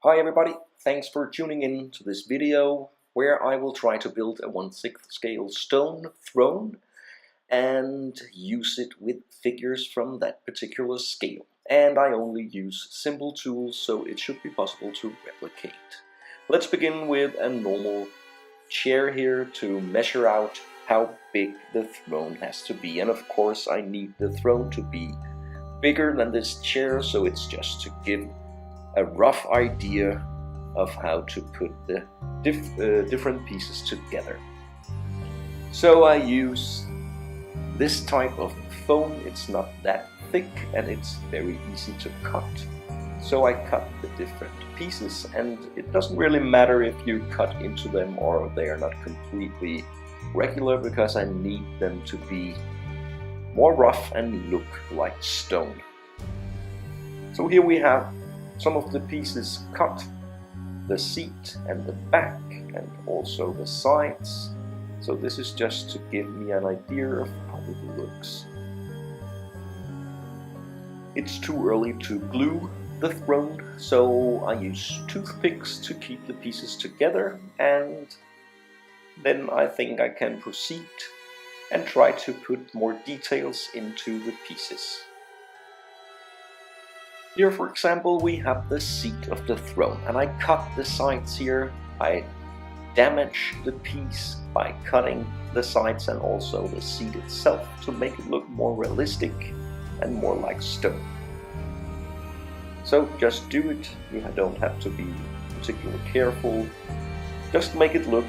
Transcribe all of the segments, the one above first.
Hi everybody, thanks for tuning in to this video where I will try to build a 1/6 scale stone throne and use it with figures from that particular scale. And I only use simple tools, so it should be possible to replicate. Let's begin with a normal chair here to measure out how big the throne has to be. And of course I need the throne to be bigger than this chair, so it's just to give a rough idea of how to put the different pieces together. So I use this type of foam. It's not that thick and it's very easy to cut. So I cut the different pieces, and it doesn't really matter if you cut into them or they are not completely regular, because I need them to be more rough and look like stone. So here we have some of the pieces cut, the seat and the back and also the sides. So this is just to give me an idea of how it looks. It's too early to glue the throne, so I use toothpicks to keep the pieces together, and then I think I can proceed and try to put more details into the pieces. Here, for example, we have the seat of the throne, and I cut the sides here. I damage the piece by cutting the sides and also the seat itself to make it look more realistic and more like stone. So just do it. You don't have to be particularly careful. Just make it look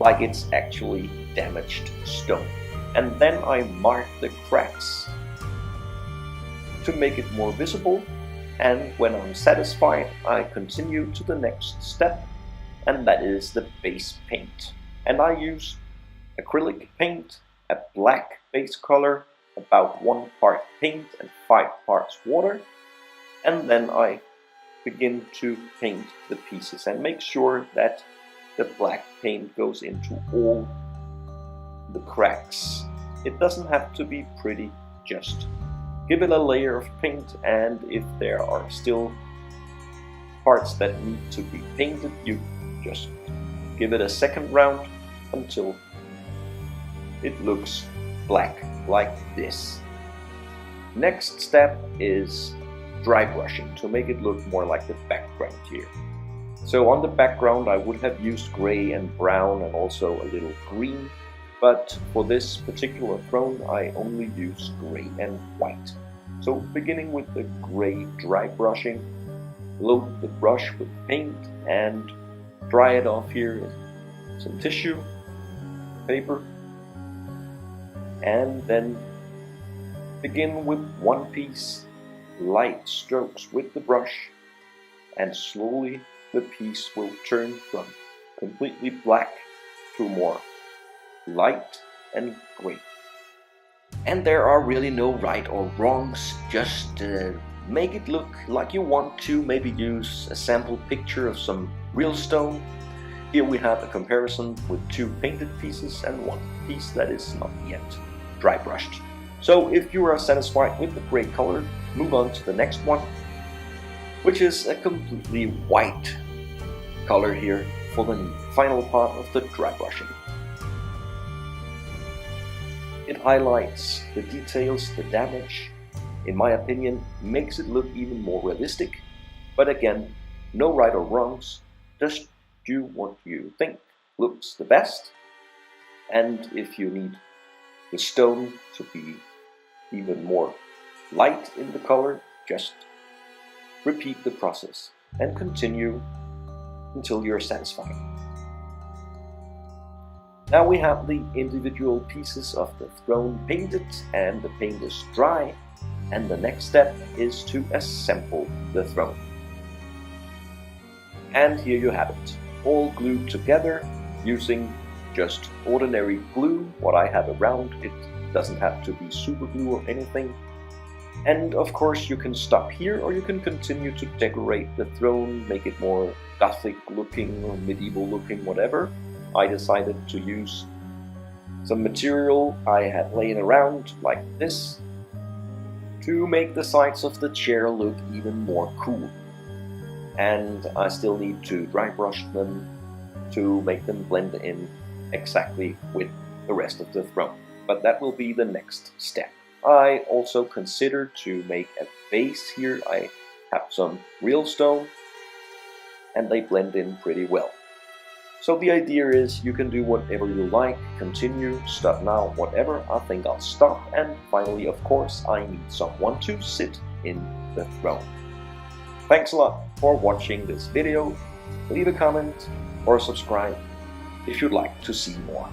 like it's actually damaged stone. And then I mark the cracks to make it more visible, and when I'm satisfied I continue to the next step, and that is the base paint. And I use acrylic paint, a black base color, about 1 part paint and 5 parts water, and then I begin to paint the pieces and make sure that the black paint goes into all the cracks. It doesn't have to be pretty, just give it a layer of paint, and if there are still parts that need to be painted, you just give it a second round until it looks black like this. Next step is dry brushing to make it look more like the background here. So on the background I would have used gray and brown and also a little green, but for this particular throne I only use gray and white. So beginning with the gray dry brushing, load the brush with paint and dry it off here in some tissue paper, and then begin with one piece, light strokes with the brush, and slowly the piece will turn from completely black to more light and gray. And there are really no right or wrongs, just make it look like you want to. Maybe use a sample picture of some real stone. Here we have a comparison with 2 painted pieces and 1 piece that is not yet dry brushed. So if you are satisfied with the gray color, move on to the next one, which is a completely white color here for the final part of the dry brushing. It highlights the details, the damage, in my opinion, makes it look even more realistic. But again, no right or wrongs, just do what you think looks the best. And if you need the stone to be even more light in the color, just repeat the process and continue until you're satisfied. Now we have the individual pieces of the throne painted and the paint is dry, and the next step is to assemble the throne. And here you have it, all glued together using just ordinary glue, what I have around. It doesn't have to be super glue or anything. And of course you can stop here, or you can continue to decorate the throne, make it more gothic looking or medieval looking, whatever. I decided to use some material I had laying around like this to make the sides of the chair look even more cool. and I still need to dry brush them to make them blend in exactly with the rest of the throne. But that will be the next step. I also considered to make a base here. I have some real stone and they blend in pretty well. So the idea is you can do whatever you like, continue, stop now, whatever. I think I'll stop, and finally, of course, I need someone to sit in the throne. Thanks a lot for watching this video. Leave a comment or subscribe if you'd like to see more.